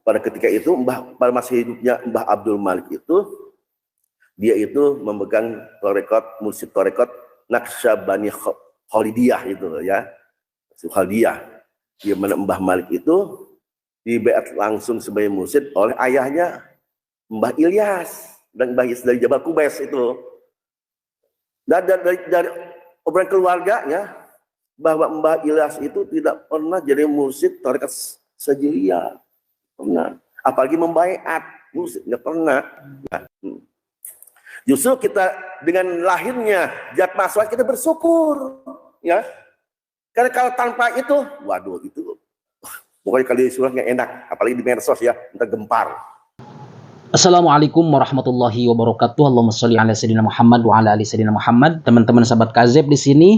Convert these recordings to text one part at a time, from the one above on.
pada ketika itu pada masa hidupnya Mbah Abdul Malik itu, dia itu memegang tarekat, mursyid tarekat Naqsyabani Khalidiyah itu ya, Khalidiyah. Dia mana Mbah Malik itu dibeat langsung sebagai mursyid oleh ayahnya Mbah Ilyas dan Mbah Ilyas dari Jabal Kubais itu. Dan dari obrolan keluarganya bahwa Mbah Ilyas itu tidak pernah jadi mursyid tarekat Sajiliyah, pernah. Apalagi membaiat mursyid, nggak pernah. Nah, justru kita dengan lahirnya Zat Maswah kita bersyukur, ya. Karena kalau tanpa itu, waduh itu, pokoknya kalau disuruh nggak enak, apalagi di medsos ya, kita gempar. Assalamualaikum warahmatullahi wabarakatuh. Allahumma sholli ala sayyidina Muhammad wa ala ali sayyidina Muhammad. Teman-teman sahabat Kazeb, di sini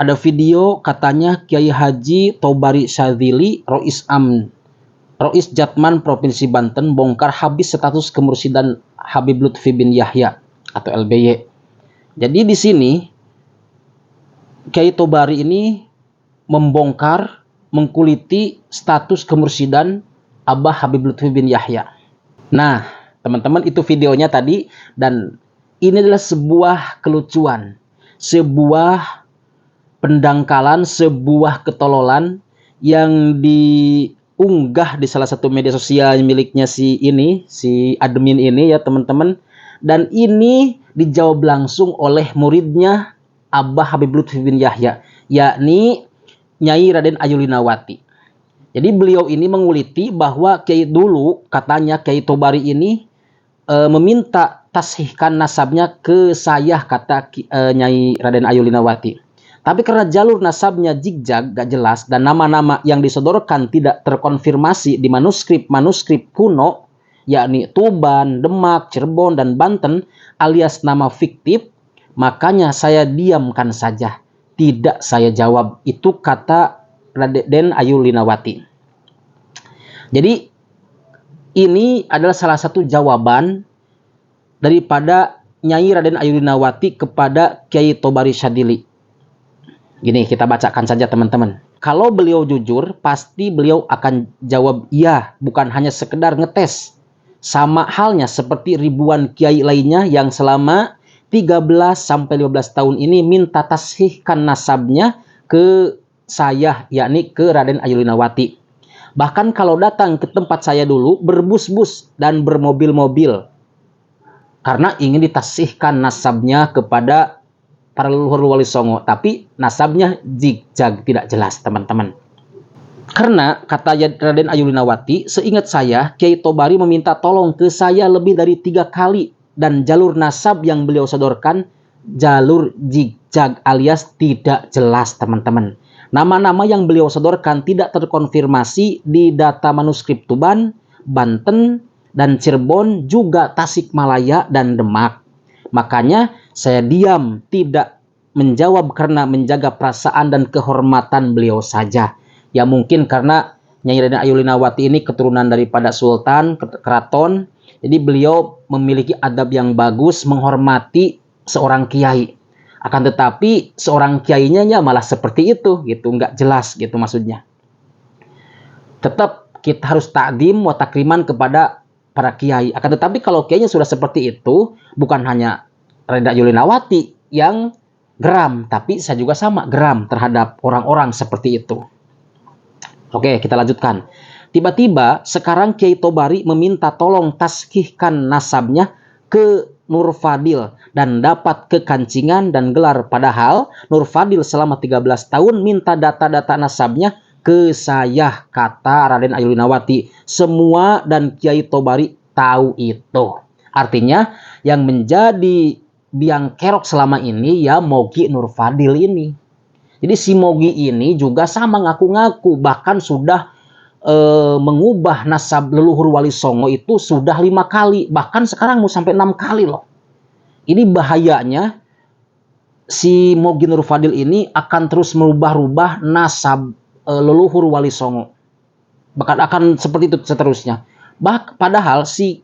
ada video katanya Kiai Haji Tobari Syadzili, Rois Jatman Provinsi Banten bongkar habis status kemursidan Habib Lutfi bin Yahya atau LBY. Jadi di sini Kiai Tobari ini membongkar, mengkuliti status kemursidan Abah Habib Lutfi bin Yahya. Nah, teman-teman, itu videonya tadi, dan ini adalah sebuah kelucuan, sebuah pendangkalan, sebuah ketololan yang diunggah di salah satu media sosial miliknya si admin ini ya teman-teman. Dan ini dijawab langsung oleh muridnya Abah Habib Lutfi bin Yahya, yakni Nyai Raden Ayulinawati. Jadi beliau ini menguliti bahwa Kiai dulu, katanya Kiai Tobari ini meminta tashihkan nasabnya ke saya, kata Nyai Raden Ayulinawati. Tapi karena jalur nasabnya zigzag, gak jelas, dan nama-nama yang disodorkan tidak terkonfirmasi di manuskrip kuno, yakni Tuban, Demak, Cirebon, dan Banten, alias nama fiktif, makanya saya diamkan saja, tidak saya jawab. Itu kata Raden Ayulinawati. Jadi ini adalah salah satu jawaban daripada Nyai Raden Ayulinawati kepada Kiai Tobari Syadzili. Gini, kita bacakan saja teman-teman. Kalau beliau jujur, pasti beliau akan jawab iya, bukan hanya sekedar ngetes. Sama halnya seperti ribuan kiai lainnya yang selama 13-15 tahun ini minta tashihkan nasabnya ke saya, yakni ke Raden Ayulinawati. Bahkan kalau datang ke tempat saya dulu berbus-bus dan bermobil-mobil karena ingin ditashihkan nasabnya kepada para leluhur Wali Songo, tapi nasabnya zigzag, tidak jelas teman-teman. Karena kata Raden Ayulinawati, seingat saya Kiai Tobari meminta tolong ke saya lebih dari 3 kali, dan jalur nasab yang beliau sodorkan jalur zigzag alias tidak jelas teman-teman. Nama-nama yang beliau sodorkan tidak terkonfirmasi di data manuskrip Tuban, Banten, dan Cirebon, juga Tasikmalaya dan Demak. Makanya saya diam, tidak menjawab karena menjaga perasaan dan kehormatan beliau saja. Ya mungkin karena Nyai Raden Ayulinawati ini keturunan daripada sultan, keraton. Jadi beliau memiliki adab yang bagus, menghormati seorang kiai. Akan tetapi seorang kiainya ya malah seperti itu, gitu, nggak jelas gitu maksudnya. Tetap kita harus takdim wa takriman kepada para kiai. Akan tetapi kalau kiainya sudah seperti itu, bukan hanya Raden Ayulinawati yang geram, tapi saya juga sama geram terhadap orang-orang seperti itu. Oke, kita lanjutkan. Tiba-tiba sekarang Kiai Tobari meminta tolong tashihkan nasabnya ke Nur Fadil dan dapat kekancingan dan gelar. Padahal Nur Fadil selama 13 tahun minta data-data nasabnya ke saya, kata Raden Ayulinawati. Semua dan Kiai Tobari tahu itu. Artinya yang menjadi biang kerok selama ini ya Mogi Nur Fadil ini. Jadi si Mogi ini juga sama ngaku-ngaku, bahkan sudah mengubah nasab leluhur Wali Songo itu sudah 5 kali, bahkan sekarang mau sampai 6 kali loh. Ini bahayanya si Mogi Nur Fadil ini akan terus merubah-rubah nasab leluhur Wali Songo, bahkan akan seperti itu seterusnya. Padahal si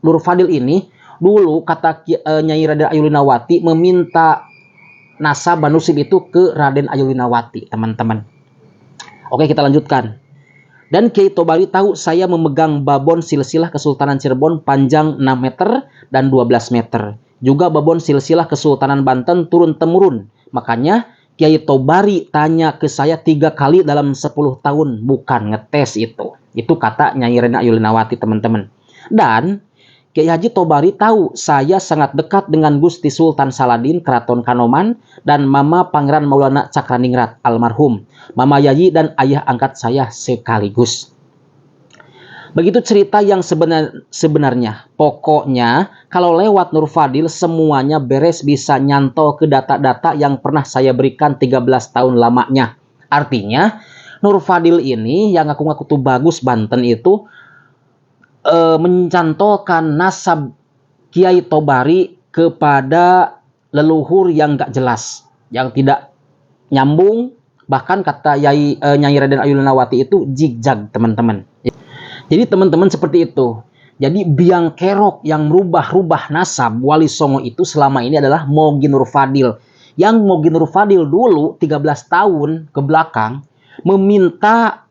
Nur Fadil ini dulu kata Nyai Raden Ayulinawati meminta nasab manusib itu ke Raden Ayulinawati teman-teman. Oke, kita lanjutkan. Dan Kiai Tobari tahu saya memegang babon silsilah Kesultanan Cirebon panjang 6 meter dan 12 meter. Juga babon silsilah Kesultanan Banten turun-temurun. Makanya Kiai Tobari tanya ke saya 3 kali dalam 10 tahun. Bukan ngetes itu. Itu kata Nyai Rena Ayulinawati, teman-teman. Dan Kiai Haji Tobari tahu saya sangat dekat dengan Gusti Sultan Saladin Keraton Kanoman dan Mama Pangeran Maulana Cakraningrat almarhum, Mama Yayi dan ayah angkat saya sekaligus. Begitu cerita yang sebenarnya. Pokoknya kalau lewat Nur Fadil semuanya beres, bisa nyantol ke data-data yang pernah saya berikan 13 tahun lamanya. Artinya Nur Fadil ini yang ngaku-ngaku tuh bagus Banten itu mencantolkan nasab Kiai Tobari kepada leluhur yang gak jelas, yang tidak nyambung, bahkan kata Nyai Raden Ayulinawati itu zigzag, teman-teman. Jadi teman-teman seperti itu. Jadi biang kerok yang merubah-rubah nasab Wali Songo itu selama ini adalah Mogi Nur Fadil. Yang Mogi Nur Fadil dulu 13 tahun ke belakang meminta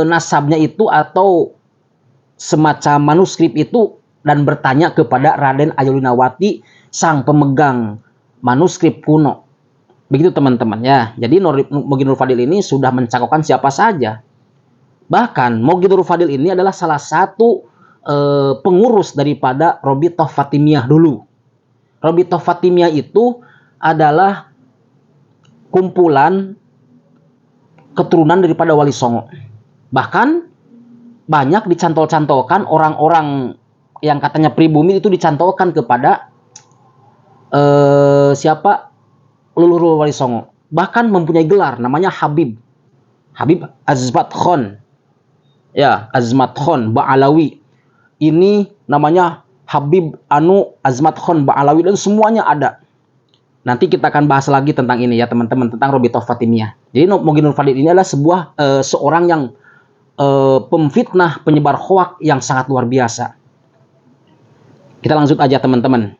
nasabnya itu atau semacam manuskrip itu dan bertanya kepada Raden Ayulinawati sang pemegang manuskrip kuno. Begitu teman-teman ya. Jadi Mogi Nur Fadil ini sudah mencakupkan siapa saja. Bahkan Mogi Nur Fadil ini adalah salah satu pengurus daripada Robitoh Fatimiyah dulu. Robitoh Fatimiyah itu adalah kumpulan keturunan daripada Wali Songo. Bahkan banyak dicantol-cantolkan orang-orang yang katanya pribumi itu dicantolkan kepada siapa? Leluhur Wali Songo. Bahkan mempunyai gelar namanya Habib Azmat Khon. Ya, Azmat Khon Ba'alawi. Ini namanya Habib Azmat Khon Ba'alawi dan semuanya ada. Nanti kita akan bahas lagi tentang ini ya teman-teman, tentang Robitoh Fatimiyah. Jadi Mogi Nur Fadil ini adalah seorang yang pemfitnah, penyebar hoak yang sangat luar biasa. Kita lanjut aja teman-teman.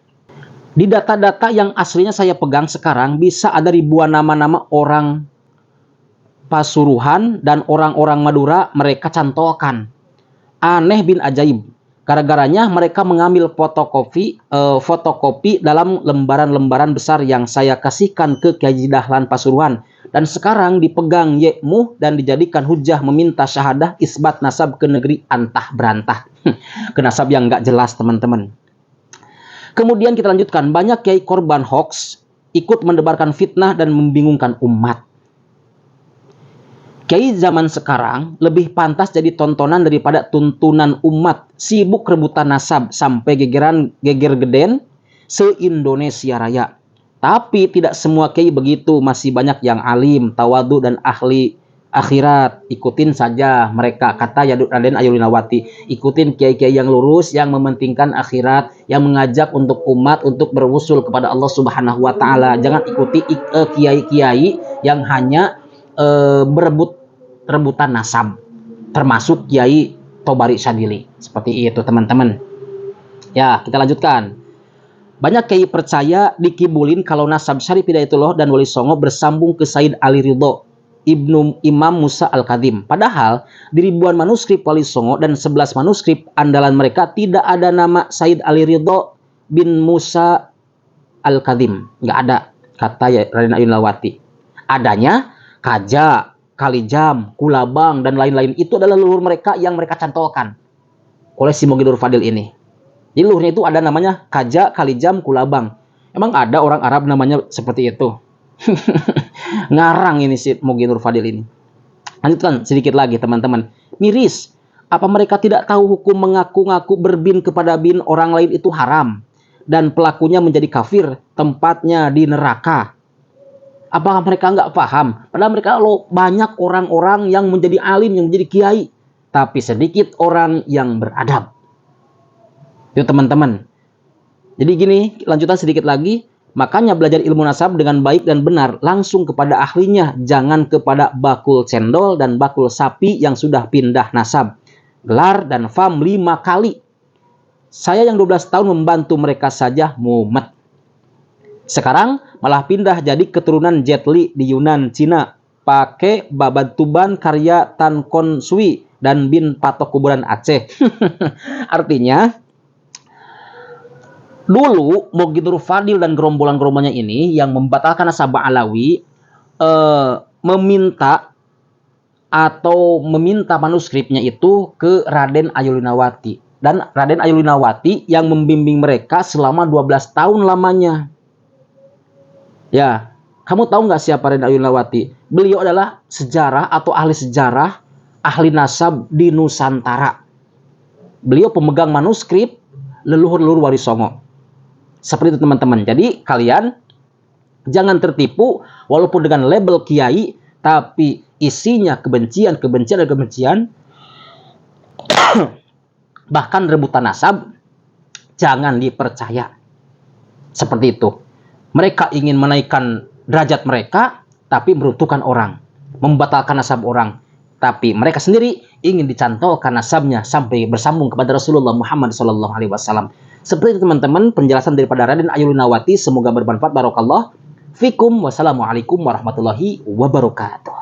Di data-data yang aslinya saya pegang sekarang bisa ada ribuan nama-nama orang Pasuruan dan orang-orang Madura mereka cantolkan. Aneh bin ajaib. Gara-garanya mereka mengambil fotokopi dalam lembaran-lembaran besar yang saya kasihkan ke Kiai Dahlan Pasuruan. Dan sekarang dipegang Yekmu dan dijadikan hujah meminta syahadah isbat nasab ke negeri antah berantah. Ke nasab yang nggak jelas teman-teman. Kemudian kita lanjutkan. Banyak kiai korban hoax ikut mendebarkan fitnah dan membingungkan umat. Kiai zaman sekarang lebih pantas jadi tontonan daripada tuntunan umat. Sibuk rebutan nasab sampai geger geden se-Indonesia Raya. Tapi tidak semua kiai begitu. Masih banyak yang alim, tawadu dan ahli akhirat. Ikutin saja mereka, kata Raden Ayulinawati. Ikutin kiai-kiai yang lurus, yang mementingkan akhirat, yang mengajak untuk umat untuk berusul kepada Allah Subhanahu wa taala. Jangan ikuti kiai-kiai yang hanya rebutan nasab, termasuk Kiai Tobari Syadili. Seperti itu teman-teman. Ya, kita lanjutkan. Banyak kiai percaya dikibulin kalau nasab Syarif Hidayatullah dan Wali Songo bersambung ke Said Ali Ridho Ibnu Imam Musa Al-Kadhim. Padahal di ribuan manuskrip Wali Songo dan 11 manuskrip andalan mereka tidak ada nama Said Ali Ridho bin Musa Al-Kadhim. Nggak ada, kata Raden Ayulinawati. Adanya Kaja, Kalijam, Kulabang, dan lain-lain. Itu adalah leluhur mereka yang mereka cantolkan oleh si Mogi Nur Fadil ini. Jadi leluhurnya itu ada namanya Kaja, Kalijam, Kulabang. Emang ada orang Arab namanya seperti itu? Ngarang ini si Mogi Nur Fadil ini. Lanjutkan sedikit lagi teman-teman. Miris. Apa mereka tidak tahu hukum mengaku-ngaku berbin kepada bin orang lain itu haram? Dan pelakunya menjadi kafir, tempatnya di neraka. Apakah mereka nggak paham? Padahal mereka banyak orang-orang yang menjadi alim, yang menjadi kiai. Tapi sedikit orang yang beradab. Itu teman-teman. Jadi gini, lanjutan sedikit lagi. Makanya belajar ilmu nasab dengan baik dan benar. Langsung kepada ahlinya. Jangan kepada bakul cendol dan bakul sapi yang sudah pindah nasab. Gelar dan fam 5 kali. Saya yang 12 tahun membantu mereka saja mumet. Sekarang malah pindah jadi keturunan Jet Li di Yunan, Cina. pakai Babat Tuban karya Tan Kon Sui dan bin Patok Kuburan Aceh. Artinya dulu Mughith Fadil dan gerombolan-gerombolannya ini yang membatalkan nasabah Alawi meminta manuskripnya itu ke Raden Ayulinawati, dan Raden Ayulinawati yang membimbing mereka selama 12 tahun lamanya. Ya, kamu tahu nggak siapa Raden Ayulinawati? Beliau adalah sejarah atau ahli sejarah, ahli nasab di Nusantara. Beliau pemegang manuskrip leluhur-leluhur Wali Songo. Seperti itu teman-teman. Jadi kalian jangan tertipu walaupun dengan label kiai, tapi isinya kebencian, kebencian, dan kebencian. Bahkan rebutan nasab, jangan dipercaya. Seperti itu. Mereka ingin menaikkan derajat mereka, tapi meruntuhkan orang, membatalkan nasab orang. Tapi mereka sendiri ingin dicantolkan nasabnya sampai bersambung kepada Rasulullah Muhammad SAW. Seperti itu teman-teman penjelasan daripada Raden Ayulinawati. Semoga bermanfaat. Barakallah fikum. Wassalamualaikum warahmatullahi wabarakatuh.